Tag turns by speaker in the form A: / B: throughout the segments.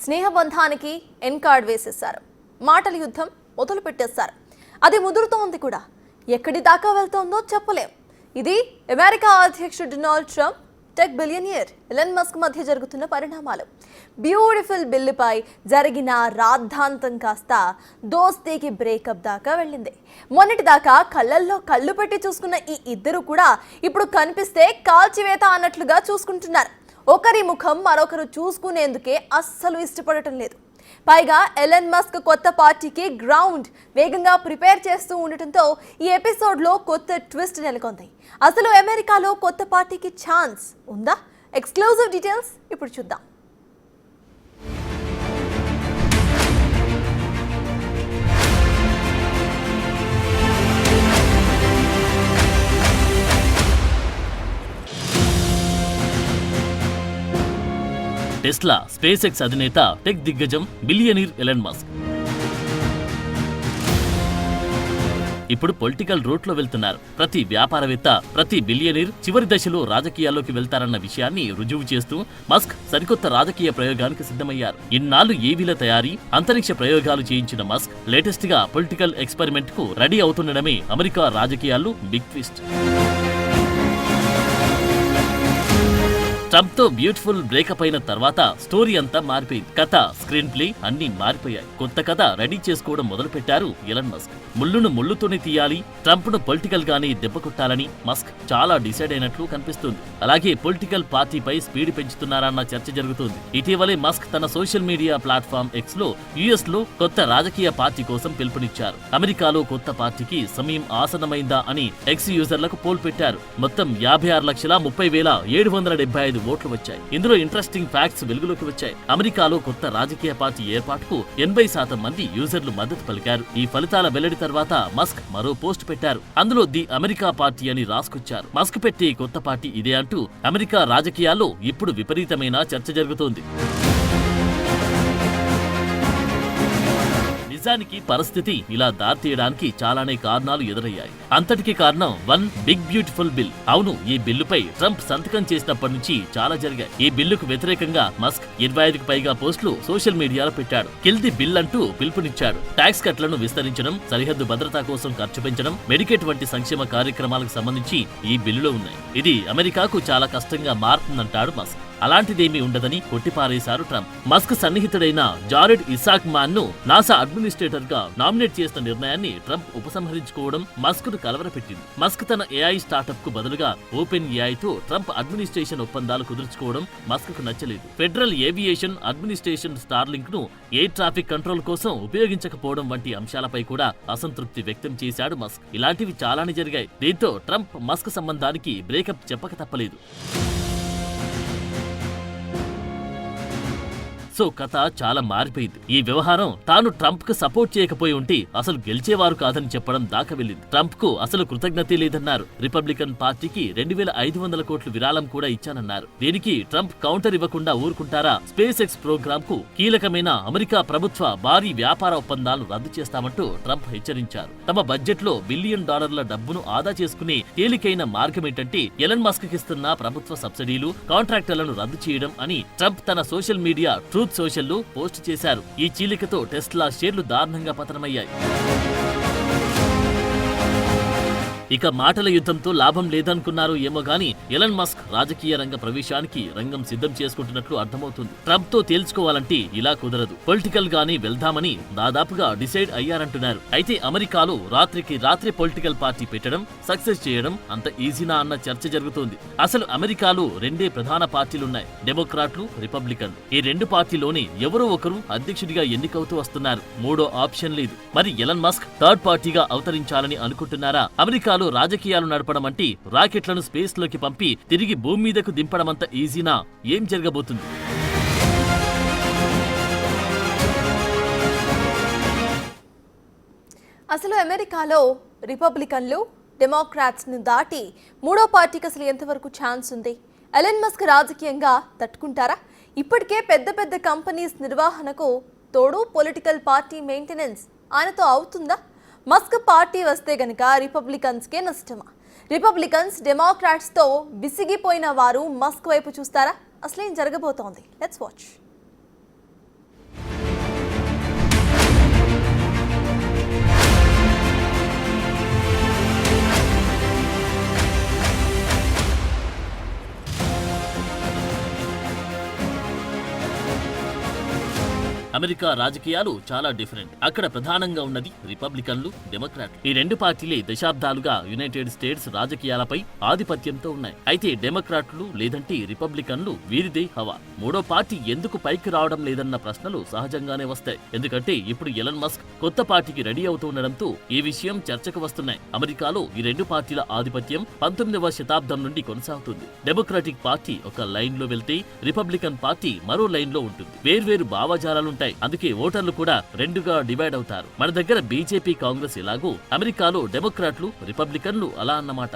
A: స్నేహబంధానికి ఎన్ card వేసేశారు. మాటల యుద్ధం మొదలు పెట్టేశారు. అది ముదురుతోంది కూడా. ఎక్కడి దాకా వెళ్తోందో చెప్పలేం. ఇది అమెరికా అధ్యక్షుడు Donald Trump, tech billionaire Elon Musk మధ్య జరుగుతున్న పరిణామాలు. బ్యూటిఫుల్ బిల్లుపై జరిగిన రాద్ధాంతం కాస్త దోస్తీకి బ్రేకప్ దాకా వెళ్ళింది. మొన్నటి దాకా కళ్ళల్లో కళ్ళు పెట్టి చూసుకున్న ఈ ఇద్దరు కూడా ఇప్పుడు కనిపిస్తే కాల్చివేత అన్నట్లుగా చూసుకుంటున్నారు. ఒకరి ముఖం మరొకరు చూసుకునేందుకే అస్సలు ఇష్టపడటం లేదు. పైగా ఎలన్ మస్క్ కొత్త పార్టీకి గ్రౌండ్ వేగంగా ప్రిపేర్ చేస్తూ ఉండటంతో ఈ ఎపిసోడ్లో కొత్త ట్విస్ట్ నెలకొంది. అసలు అమెరికాలో కొత్త పార్టీకి ఛాన్స్ ఉందా? ఎక్స్క్లూజివ్ డీటెయిల్స్ ఇప్పుడు చూద్దాం.
B: టెస్లా, స్పేస్ ఎక్స్ అధినేత, టెక్ దిగ్గజం బిలియనీర్ ఎలన్ మస్క్ ఇప్పుడు పొలిటికల్ రూట్లో వెళ్తున్నారు. ప్రతి వ్యాపారవేత్త, ప్రతి బిలియనీర్ చివరి దశలో రాజకీయాల్లోకి వెళ్తారన్న విషయాన్ని రుజువు చేస్తూ మస్క్ సరికొత్త రాజకీయ ప్రయోగానికి సిద్ధమయ్యారు. ఇన్నాళ్లు ఏవీల తయారీ, అంతరిక్ష ప్రయోగాలు చేయించిన మస్క్ లేటెస్ట్ గా పొలిటికల్ ఎక్స్పెరిమెంట్ కు రెడీ అవుతుండడమే అమెరికా రాజకీయాల్లో బిగ్ ట్విస్ట్. ట్రంప్ తో బ్యూటిఫుల్ బ్రేకప్ అయిన తర్వాత స్టోరీ అంతా మారిపోయింది. కథ, స్క్రీన్ ప్లే అన్ని మారిపోయాయి. కొత్త కథ రెడీ చేసుకోవడం మొదలు పెట్టారు ఎలన్ మస్క్. ముళ్ళును ముళ్ళుతోనే తీయాలి, ట్రంప్ ను పొలిటికల్ గానే దెబ్బ కొట్టాలని మస్క్ చాలా డిసైడ్ అయినట్లు కనిపిస్తుంది. అలాగే పొలిటికల్ పార్టీపై స్పీడ్ పెంచుతున్నారన్న చర్చ జరుగుతుంది. ఇటీవలే మస్క్ తన సోషల్ మీడియా ప్లాట్ఫామ్ ఎక్స్ లో యుఎస్ లో కొత్త రాజకీయ పార్టీ కోసం పిలుపునిచ్చారు. అమెరికాలో కొత్త పార్టీకి సమయం ఆసన్నమైందా అని ఎక్స్ యూజర్లకు పోల్ పెట్టారు. మొత్తం 56,30,775 ఓట్లు వచ్చాయి. ఇందులో ఇంట్రెస్టింగ్ ఫ్యాక్ట్స్ వెలుగులోకి వచ్చాయి. అమెరికాలో కొత్త రాజకీయ పార్టీ ఏర్పాటుకు 80% మంది యూజర్లు మద్దతు పలికారు. ఈ ఫలితాల వెల్లడి తర్వాత మస్క్ మరో పోస్ట్ పెట్టారు. అందులో ది అమెరికా పార్టీ అని రాసుకొచ్చారు. మస్క్ పెట్టే కొత్త పార్టీ ఇదే అంటూ అమెరికా రాజకీయాల్లో ఇప్పుడు విపరీతమైన చర్చ జరుగుతోంది. నిజానికి పరిస్థితి ఇలా దారితీయడానికి చాలానే కారణాలు ఎదురయ్యాయి. అంతటికీ కారణం వన్ బిగ్ బ్యూటిఫుల్ బిల్. అవును, ఈ బిల్లుపై ట్రంప్ సంతకం చేసినప్పటి నుంచి చాలా జరిగాయి. ఈ బిల్లుకు వ్యతిరేకంగా మస్క్ 25కి పైగా పోస్టులు సోషల్ మీడియాలో పెట్టాడు. కిల్ ది బిల్ అంటూ పిలుపునిచ్చాడు. ట్యాక్స్ కట్లను విస్తరించడం, సరిహద్దు భద్రత కోసం ఖర్చు పెంచడం, మెడికేట్ వంటి సంక్షేమ కార్యక్రమాలకు సంబంధించి ఈ బిల్లులో ఉన్నాయి. ఇది అమెరికాకు చాలా కష్టంగా మారుతుందంటాడు మస్క్. అలాంటిదేమీ ఉండదని కొట్టిపారేశారు ట్రంప్. మస్క్ సన్నిహితుడైన జారెడ్ ఇసాక్ మాన్ ను నాసా అడ్మినిస్ట్రేటర్ గా నామినేట్ చేసిన నిర్ణయాన్ని ట్రంప్ ఉపసంహరించుకోవడం మస్క్ ను కలవరపెట్టింది. మస్క్ తన ఏఐ స్టార్టప్ కు బదులుగా ఓపెన్ ఏఐ తో ట్రంప్ అడ్మినిస్ట్రేషన్ ఒప్పందాలు కుదుర్చుకోవడం మస్క్ కు నచ్చలేదు. ఫెడరల్ ఏవియేషన్ అడ్మినిస్ట్రేషన్ స్టార్లింక్ ను ఎయిర్ ట్రాఫిక్ కంట్రోల్ కోసం ఉపయోగించకపోవడం వంటి అంశాలపై కూడా అసంతృప్తి వ్యక్తం చేశాడు మస్క్. ఇలాంటివి చాలానే జరిగాయి. దీంతో ట్రంప్ మస్క్ సంబంధానికి బ్రేకప్ చెప్పక తప్పలేదు. సో కథ చాలా మారిపోయింది. ఈ వ్యవహారం తాను ట్రంప్ కు సపోర్ట్ చేయకపోయి ఉంటే అసలు గెలిచేవారు కాదని చెప్పడం దాకా వెళ్ళింది. ట్రంప్ కు అసలు కృతజ్ఞతే లేదన్నారు. రిపబ్లికన్ పార్టీకి 2,500 కోట్లు విరాళం కూడా ఇచ్చానన్నారు. దీనికి ట్రంప్ కౌంటర్ ఇవ్వకుండా ఊరుకుంటారా? స్పేస్ ఎక్స్ ప్రోగ్రామ్ కు కీలకమైన అమెరికా ప్రభుత్వ భారీ వ్యాపార ఒప్పందాలు రద్దు చేస్తామంటూ ట్రంప్ హెచ్చరించారు. తమ బడ్జెట్ లో $1 బిలియన్ డబ్బును ఆదా చేసుకునే తేలికైన మార్గమేంటంటే ఎలన్ మస్క్ కిస్తున్న ప్రభుత్వ సబ్సిడీలు, కాంట్రాక్టర్లను రద్దు చేయడం అని ట్రంప్ తన సోషల్ మీడియా ట్రూత్ సోషల్లో పోస్ట్ చేశారు. ఈ చీలికతో టెస్లా షేర్లు దారుణంగా పతనమయ్యాయి. ఇక మాటల యుద్ధంతో లాభం లేదనుకున్నారు ఏమో గానీ ఎలన్ మస్క్ రాజకీయ రంగ ప్రవేశానికి రంగం సిద్ధం చేసుకుంటున్నట్లు అర్థమవుతుంది. ట్రంప్ తో తేల్చుకోవాలంటే ఇలా కుదరదు. పొలిటికల్ గానీ వెళ్దామని దాదాపుగా డిసైడ్ అయ్యారంటున్నారు. అయితే అమెరికాలో రాత్రికి రాత్రి పొలిటికల్ పార్టీ పెట్టడం, సక్సెస్ చేయడం అంత ఈజీనా అన్న చర్చ జరుగుతోంది. అసలు అమెరికాలో రెండే ప్రధాన పార్టీలున్నాయి, డెమోక్రాట్లు, రిపబ్లికన్. ఈ రెండు పార్టీలోని ఎవరో ఒకరు అధ్యక్షుడిగా ఎన్నికవుతూ వస్తున్నారు. మూడో ఆప్షన్ లేదు. మరి ఎలన్ మస్క్ థర్డ్ పార్టీగా అవతరించాలని అనుకుంటున్నారా? అమెరికా రాజకీయాలు నడపడం అంటే రాకెట్లను స్పేస్ లోకి పంపి తిరిగి భూమి మీదకు దింపడమంత ఈజీనా? ఏం జరగబోతుంది?
A: అసలు అమెరికాలో రిపబ్లికన్లు, డెమోక్రాట్స్ ను దాటి మూడో పార్టీకి అసలు ఎంతవరకు ఛాన్స్ ఉంది? ఎలన్ మస్క్ రాజకీయంగా తట్టుకుంటారా? ఇప్పటికే పెద్ద పెద్ద కంపెనీస్ నిర్వహణకు తోడు పొలిటికల్ పార్టీ మెయింటెనెన్స్ ఆయనతో అవుతుందా? మస్క్ పార్టీ వస్తే గనక రిపబ్లికన్స్కే నష్టమా? రిపబ్లికన్స్ డెమోక్రాట్స్తో విసిగిపోయిన వారు మస్క్ వైపు చూస్తారా? అసలేం జరగబోతోంది? Let's watch.
B: అమెరికా రాజకీయాలు చాలా డిఫరెంట్. అక్కడ ప్రధానంగా ఉన్నది రిపబ్లికన్లు, డెమోక్రాట్లు. ఈ రెండు పార్టీలే దశాబ్దాలుగా యునైటెడ్ స్టేట్స్ రాజకీయాలపై ఆధిపత్యంతో ఉన్నాయి. అయితే డెమోక్రాట్లు లేదంటే రిపబ్లికన్లు వీరిదే హవా. మూడో పార్టీ ఎందుకు పైకి రావడం లేదన్న ప్రశ్నలు సహజంగానే వస్తాయి. ఎందుకంటే ఇప్పుడు ఎలన్ మస్క్ కొత్త పార్టీకి రెడీ అవుతుండడంతో ఈ విషయం చర్చకు వస్తున్నాయి. అమెరికాలో ఈ రెండు పార్టీల ఆధిపత్యం 19వ శతాబ్దం నుండి కొనసాగుతుంది. డెమోక్రాటిక్ పార్టీ ఒక లైన్ లో వెళ్తే రిపబ్లికన్ పార్టీ మరో లైన్ లో ఉంటుంది. వేర్వేరు భావజాలాలుంటాయి. అందుకే ఓటర్లు కూడా రెండుగా డివైడ్ అవుతారు. మన దగ్గర బీజేపీ, కాంగ్రెస్ ఎలాగో అమెరికాలో డెమోక్రాట్లు, రిపబ్లికన్లు అలా అన్నమాట.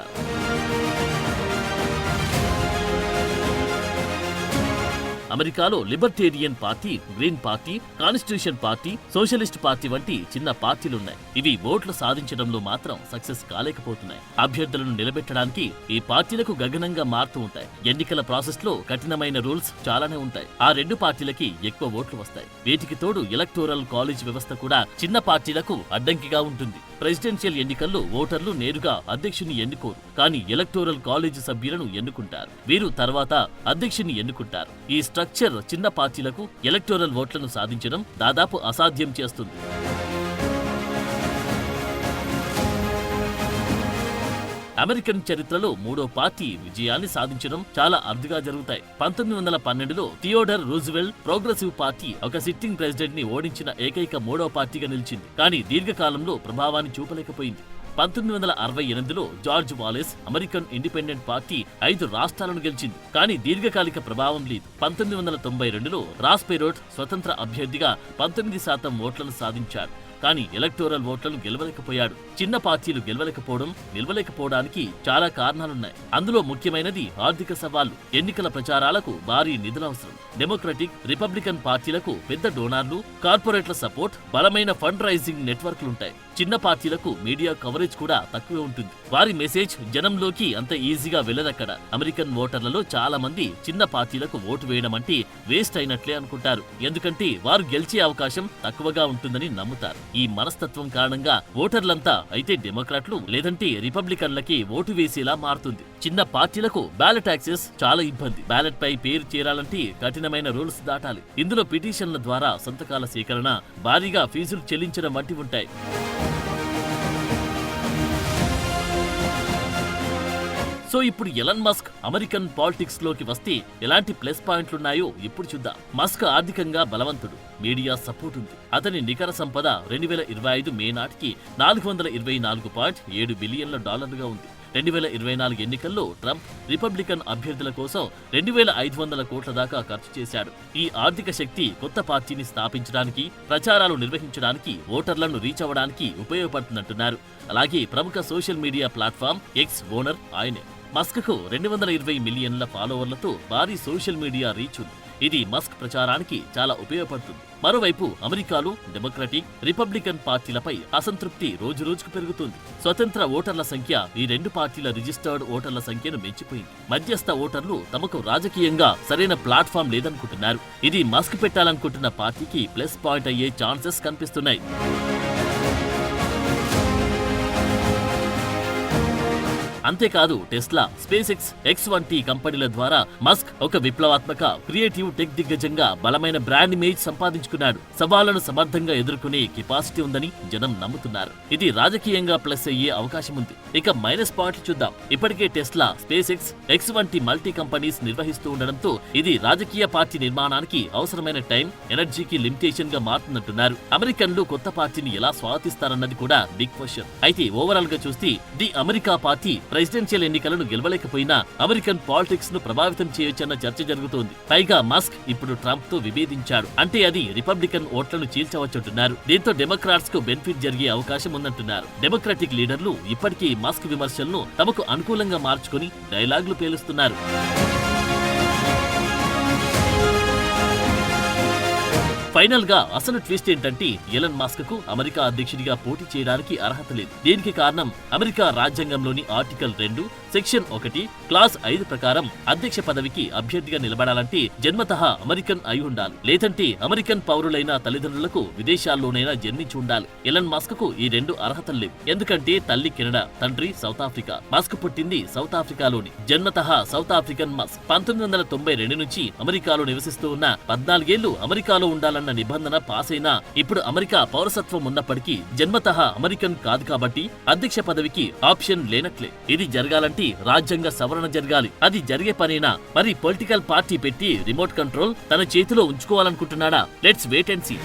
B: అమెరికాలో libertarian party, green party, constitution party, socialist party వంటి చిన్న పార్టీలున్నాయి. ఇవి ఓట్లు సాధించడంలో మాత్రం సక్సెస్ కాలేకపోతున్నాయి. అభ్యర్థులను నిలబెట్టడానికి ఈ పార్టీలకు గగనంగా మారుతూ ఉంటాయి. ఎన్నికల ప్రాసెస్ లో కఠినమైన రూల్స్ చాలానే ఉంటాయి. ఆ రెండు పార్టీలకి ఎక్కువ ఓట్లు వస్తాయి. వీటికి తోడు ఎలక్టోరల్ కాలేజ్ వ్యవస్థ కూడా చిన్న పార్టీలకు అడ్డంకిగా ఉంటుంది. ప్రెసిడెన్షియల్ ఎన్నికల్లో ఓటర్లు నేరుగా అధ్యక్షుని ఎన్నుకోరు, కానీ ఎలక్టోరల్ కాలేజ్ సభ్యులను ఎన్నుకుంటారు. వీరు తర్వాత అధ్యక్షుని ఎన్నుకుంటారు. ఈ స్ట్రక్చర్ చిన్న పార్టీలకు ఎలక్టోరల్ ఓట్లను సాధించడం దాదాపు అసాధ్యం చేస్తుంది. అమెరికన్ చరిత్రలో మూడో పార్టీ విజయాన్ని సాధించడం చాలా అరుదుగా జరుగుతాయి. 1912లో థియోడర్ రూజ్వెల్ట్ ప్రోగ్రెసివ్ పార్టీ ఒక సిట్టింగ్ ప్రెసిడెంట్ ని ఓడించిన ఏకైక మూడో పార్టీగా నిలిచింది. కానీ దీర్ఘకాలంలో ప్రభావాన్ని చూపలేకపోయింది. 1968లో George Wallace American independent party 5 రాష్ట్రాలను గెలిచింది. కానీ దీర్ఘకాలిక ప్రభావం లేదు. 1992లో రాస్ పెరోట్ స్వతంత్ర అభ్యర్థిగా 19% ఓట్లను సాధించాడు. కానీ ఎలక్టోరల్ ఓట్లను గెలవలేకపోయాడు. చిన్న పార్టీలు గెలవలేకపోవడం, నిలవలేకపోవడానికి చాలా కారణాలున్నాయి. అందులో ముఖ్యమైనది ఆర్థిక సవాళ్లు. ఎన్నికల ప్రచారాలకు భారీ నిధులవసరం. డెమోక్రటిక్, రిపబ్లికన్ పార్టీలకు పెద్ద డోనార్లు, కార్పొరేట్ల సపోర్ట్, బలమైన ఫండ్ రైజింగ్ నెట్వర్క్లుంటాయి. చిన్న పార్టీలకు మీడియా కవరేజ్ కూడా తక్కువే ఉంటుంది. వారి మెసేజ్ జనంలోకి అంత ఈజీగా వెళ్ళదక్కడ. అమెరికన్ ఓటర్లలో చాలా మంది చిన్న పార్టీలకు ఓటు వేయడం అంటే వేస్ట్ అయినట్లే అనుకుంటారు. ఎందుకంటే వారు గెలిచే అవకాశం తక్కువగా ఉంటుందని నమ్ముతారు. ఈ మనస్తత్వం కారణంగా ఓటర్లంతా అయితే డెమోక్రాట్లు లేదంటే రిపబ్లికన్లకి ఓటు వేసేలా మారుతుంది. చిన్న పార్టీలకు బ్యాలెట్ యాక్సెస్ చాలా ఇబ్బంది. బ్యాలెట్ పై పేరు చేరాలంటే కఠినమైన రూల్స్ దాటాలి. ఇందులో పిటిషన్ల ద్వారా సంతకాల సేకరణ, భారీగా ఫీజులు చెల్లించడం వంటి ఉంటాయి. సో ఇప్పుడు ఎలన్ మస్క్ అమెరికన్ పాలిటిక్స్ లోకి వస్తే ఎలాంటి ప్లస్ పాయింట్లున్నాయో ఇప్పుడు చూద్దాం. మస్క్ ఆర్థికంగా బలవంతుడు, మీడియా సపోర్ట్ ఉంది. అతని నికర సంపద 2025 మే నాటికి $424.7 బిలియన్ల ఉంది. 2024 ఎన్నికల్లో ట్రంప్ రిపబ్లికన్ అభ్యర్థుల కోసం 2500 కోట్ల దాకా ఖర్చు చేశాడు. ఈ ఆర్థిక శక్తి కొత్త పార్టీని స్థాపించడానికి, ప్రచారాలు నిర్వహించడానికి, ఓటర్లను రీచ్ అవ్వడానికి ఉపయోగపడుతుందంటున్నారు. అలాగే ప్రముఖ social media platform X owner ఆయనే. మస్క్కు 220 మిలియన్ల ఫాలోవర్లతో భారీ సోషల్ మీడియా రీచ్ ఉంది. ఇది మస్క్ ప్రచారానికి చాలా ఉపయోగపడుతుంది. మరోవైపు అమెరికాలో డెమోక్రటిక్, రిపబ్లికన్ పార్టీలపై అసంతృప్తి రోజురోజుకు పెరుగుతుంది. స్వతంత్ర ఓటర్ల సంఖ్య ఈ రెండు పార్టీల రిజిస్టర్డ్ ఓటర్ల సంఖ్యను మించిపోయింది. మధ్యస్థ ఓటర్లు తమకు రాజకీయంగా సరైన ప్లాట్ఫామ్ లేదనుకుంటున్నారు. ఇది మస్క్ పెట్టాలనుకుంటున్న పార్టీకి ప్లస్ పాయింట్ అయ్యే ఛాన్సెస్ కనిపిస్తున్నాయి. అంతేకాదు టెస్లా, స్పేస్ ఎక్స్ వంటి కంపెనీల ద్వారా మస్క్ ఒక విప్లవాత్మక, క్రియేటివ్ టెక్ దిగ్గజంగా బలమైన బ్రాండ్ ఇమేజ్ సంపాదించుకున్నాడు. సవాళ్లను సమర్థంగా ఎదుర్కొనే కెపాసిటీ ఉందని జనం నమ్ముతున్నారు. ఇది రాజకీయంగా ప్లస్ అయ్యే అవకాశం ఉంది. ఇక మైనస్ పాయింట్లు చూద్దాం. ఇప్పటికే టెస్లా, స్పేస్ ఎక్స్ వంటి మల్టీ కంపెనీస్ నిర్వహిస్తూ ఉండడంతో ఇది రాజకీయ పార్టీ నిర్మాణానికి అవసరమైన టైం, ఎనర్జీకి లిమిటేషన్ గా మారుతుందంటున్నారు. అమెరికన్లు కొత్త పార్టీని ఎలా స్వాగతిస్తారన్నది కూడా బిగ్ క్వశ్చన్. అయితే ఓవరాల్ గా చూస్తే ది అమెరికా పార్టీ ప్రెసిడెన్షియల్ ఎన్నికలను గెలవలేకపోయినా అమెరికన్ పాలిటిక్స్ ను ప్రభావితం చేయొచ్చన్న చర్చ జరుగుతోంది. పైగా మస్క్ ఇప్పుడు ట్రంప్ తో విభేదించాడు. అంటే అది రిపబ్లికన్ ఓట్లను చీల్చవచ్చుంటున్నారు. దీంతో డెమోక్రాట్స్ కు బెనిఫిట్ జరిగే అవకాశం ఉందంటున్నారు. డెమోక్రటిక్ లీడర్లు ఇప్పటికీ మస్క్ విమర్శలను తమకు అనుకూలంగా మార్చుకుని డైలాగులు పేలుస్తున్నారు. ఫైనల్ గా అసలు ట్విస్ట్ ఏంటంటే ఎలన్ మస్క్ కు అమెరికా అధ్యక్షుడిగా పోటీ చేయడానికి అర్హత లేదు. దీనికి కారణం అమెరికా రాజ్యాంగంలోని ఆర్టికల్ 2 సెక్షన్ 1 క్లాస్ 5 ప్రకారం అధ్యక్ష పదవికి అభ్యర్థిగా నిలబడాలంటే జన్మతః అమెరికన్ అయి ఉండాలి. లేదంటే అమెరికన్ పౌరులైన తల్లిదండ్రులకు విదేశాల్లోనైనా జన్మించి ఉండాలి. ఎలన్ మస్క్ కు ఈ 2 అర్హతలు లేవు. ఎందుకంటే తల్లి కెనడా, తండ్రి సౌత్ ఆఫ్రికా. మస్క్ పుట్టింది సౌత్ ఆఫ్రికాలోని. జన్మతః సౌత్ ఆఫ్రికన్ మస్క్ 1992 నుంచి అమెరికాలో నివసిస్తూ ఉన్న 14 ఏళ్లు అమెరికాలో ఉండాలన్న చేయాలన్న నిబంధన పాస్ అయినా ఇప్పుడు అమెరికా పౌరసత్వం ఉన్నప్పటికీ జన్మతః అమెరికన్ కాదు కాబట్టి అధ్యక్ష పదవికి ఆప్షన్ లేనట్లే. ఇది జరగాలంటే రాజ్యాంగ సవరణ జరగాలి. అది జరిగే పనేనా? మరి పొలిటికల్ పార్టీ పెట్టి రిమోట్ కంట్రోల్ తన చేతిలో ఉంచుకోవాలనుకుంటున్నాడా? Let's wait and see.